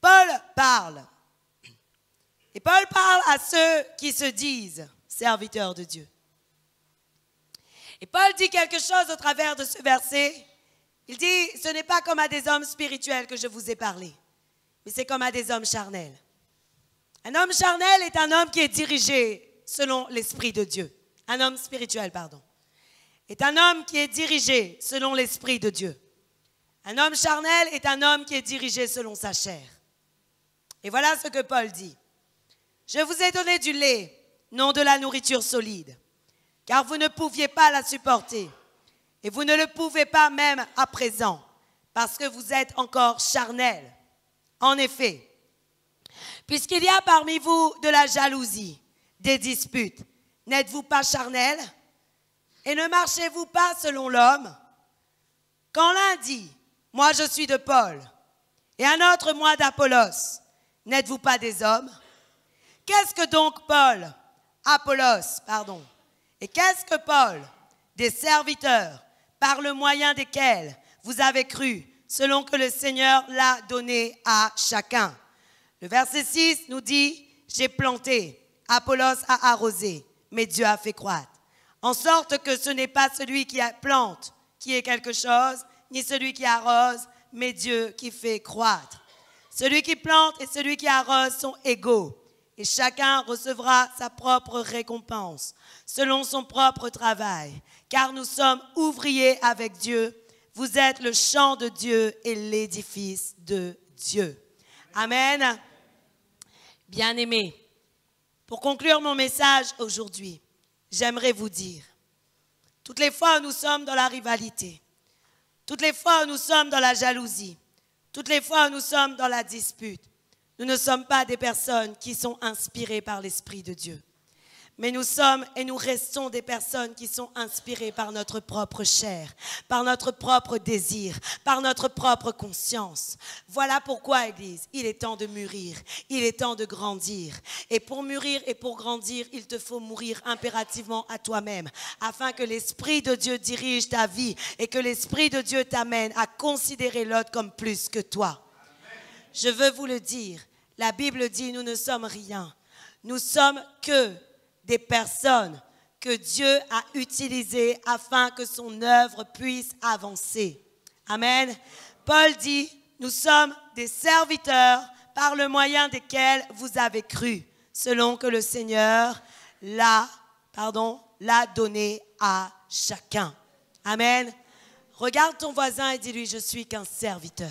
Paul parle. Et Paul parle à ceux qui se disent serviteurs de Dieu. Et Paul dit quelque chose au travers de ce verset. Il dit, ce n'est pas comme à des hommes spirituels que je vous ai parlé, mais c'est comme à des hommes charnels. Un homme charnel est un homme qui est dirigé selon l'Esprit de Dieu. Un homme spirituel, pardon. Est un homme qui est dirigé selon l'Esprit de Dieu. Un homme charnel est un homme qui est dirigé selon sa chair. Et voilà ce que Paul dit. Je vous ai donné du lait, non de la nourriture solide, car vous ne pouviez pas la supporter. Et vous ne le pouvez pas même à présent, parce que vous êtes encore charnel. En effet, puisqu'il y a parmi vous de la jalousie, des disputes, n'êtes-vous pas charnel? Et ne marchez-vous pas selon l'homme? Quand l'un dit, moi je suis de Paul, et un autre, moi d'Apollos, n'êtes-vous pas des hommes? Qu'est-ce que donc Paul, Apollos, pardon, et qu'est-ce que Paul? Des serviteurs, par le moyen desquels vous avez cru, selon que le Seigneur l'a donné à chacun. Le verset 6 nous dit, j'ai planté, Apollos a arrosé, mais Dieu a fait croître. En sorte que ce n'est pas celui qui plante qui est quelque chose, ni celui qui arrose, mais Dieu qui fait croître. Celui qui plante et celui qui arrose sont égaux, et chacun recevra sa propre récompense, selon son propre travail. Car nous sommes ouvriers avec Dieu, vous êtes le champ de Dieu et l'édifice de Dieu. Amen. Bien-aimés, pour conclure mon message aujourd'hui, j'aimerais vous dire, toutes les fois où nous sommes dans la rivalité, toutes les fois où nous sommes dans la jalousie, toutes les fois où nous sommes dans la dispute, nous ne sommes pas des personnes qui sont inspirées par l'Esprit de Dieu. Mais nous sommes et nous restons des personnes qui sont inspirées par notre propre chair, par notre propre désir, par notre propre conscience. Voilà pourquoi, Église, il est temps de mûrir, il est temps de grandir. Et pour mûrir et pour grandir, il te faut mourir impérativement à toi-même, afin que l'Esprit de Dieu dirige ta vie et que l'Esprit de Dieu t'amène à considérer l'autre comme plus que toi. Je veux vous le dire, la Bible dit, nous ne sommes rien. Nous sommes que des personnes que Dieu a utilisées afin que son œuvre puisse avancer. Amen. Paul dit, nous sommes des serviteurs par le moyen desquels vous avez cru, selon que le Seigneur l'a donné à chacun. Amen. Regarde ton voisin et dis-lui, je suis qu'un serviteur.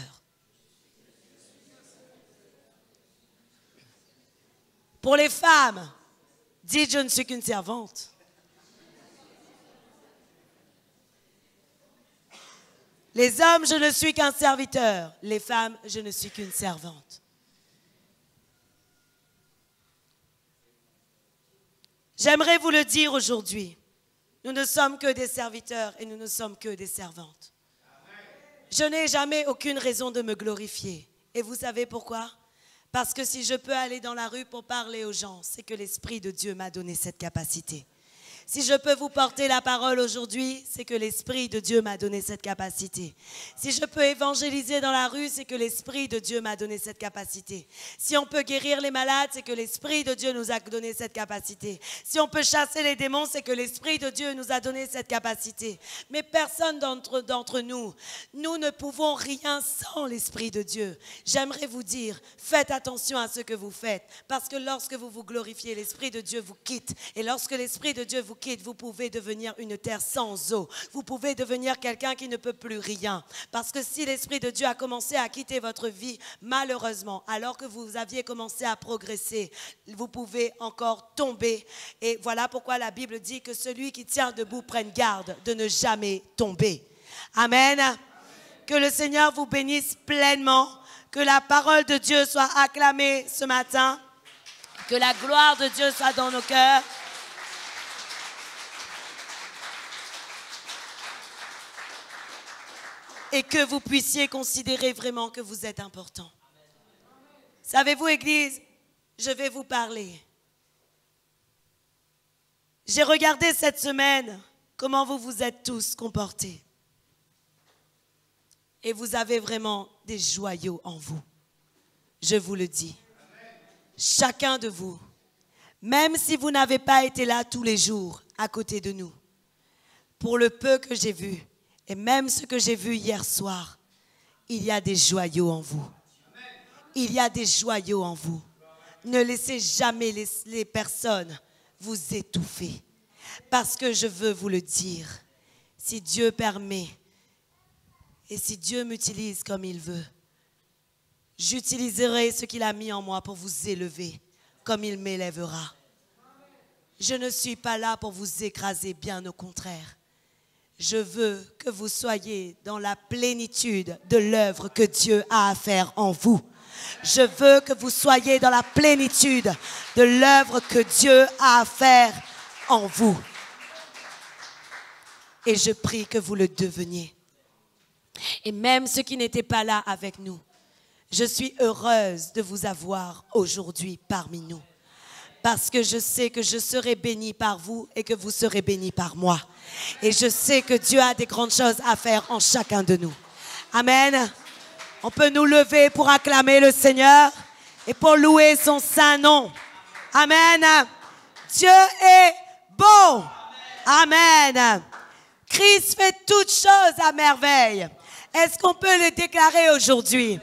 Pour les femmes, dites, je ne suis qu'une servante. Les hommes, je ne suis qu'un serviteur. Les femmes, je ne suis qu'une servante. J'aimerais vous le dire aujourd'hui. Nous ne sommes que des serviteurs et nous ne sommes que des servantes. Je n'ai jamais aucune raison de me glorifier. Et vous savez pourquoi ? Parce que si je peux aller dans la rue pour parler aux gens, c'est que l'Esprit de Dieu m'a donné cette capacité. Si je peux vous porter la parole aujourd'hui, c'est que l'Esprit de Dieu m'a donné cette capacité. Si je peux évangéliser dans la rue, c'est que l'Esprit de Dieu m'a donné cette capacité. Si on peut guérir les malades, c'est que l'Esprit de Dieu nous a donné cette capacité. Si on peut chasser les démons, c'est que l'Esprit de Dieu nous a donné cette capacité. Mais personne d'entre nous, nous ne pouvons rien sans l'Esprit de Dieu. J'aimerais vous dire, faites attention à ce que vous faites, parce que lorsque vous vous glorifiez, l'Esprit de Dieu vous quitte. Et lorsque l'Esprit de Dieu vous quitte, vous pouvez devenir une terre sans eau. Vous pouvez devenir quelqu'un qui ne peut plus rien. Parce que si l'Esprit de Dieu a commencé à quitter votre vie, malheureusement, alors que vous aviez commencé à progresser, vous pouvez encore tomber. Et voilà pourquoi la Bible dit que celui qui tient debout prenne garde de ne jamais tomber. Amen. Que le Seigneur vous bénisse pleinement. Que la parole de Dieu soit acclamée ce matin. Que la gloire de Dieu soit dans nos cœurs. Et que vous puissiez considérer vraiment que vous êtes important. Savez-vous, Église, je vais vous parler. J'ai regardé cette semaine comment vous vous êtes tous comportés. Et vous avez vraiment des joyaux en vous. Je vous le dis. Chacun de vous, même si vous n'avez pas été là tous les jours à côté de nous, pour le peu que j'ai vu, et même ce que j'ai vu hier soir, il y a des joyaux en vous. Il y a des joyaux en vous. Ne laissez jamais les personnes vous étouffer. Parce que je veux vous le dire, si Dieu permet, et si Dieu m'utilise comme il veut, j'utiliserai ce qu'il a mis en moi pour vous élever, comme il m'élèvera. Je ne suis pas là pour vous écraser, bien au contraire. Je veux que vous soyez dans la plénitude de l'œuvre que Dieu a à faire en vous. Je veux que vous soyez dans la plénitude de l'œuvre que Dieu a à faire en vous. Et je prie que vous le deveniez. Et même ceux qui n'étaient pas là avec nous, je suis heureuse de vous avoir aujourd'hui parmi nous. Parce que je sais que je serai bénie par vous et que vous serez bénis par moi. Et je sais que Dieu a des grandes choses à faire en chacun de nous. Amen. On peut nous lever pour acclamer le Seigneur et pour louer son saint nom. Amen. Dieu est bon. Amen. Christ fait toutes choses à merveille. Est-ce qu'on peut le déclarer aujourd'hui?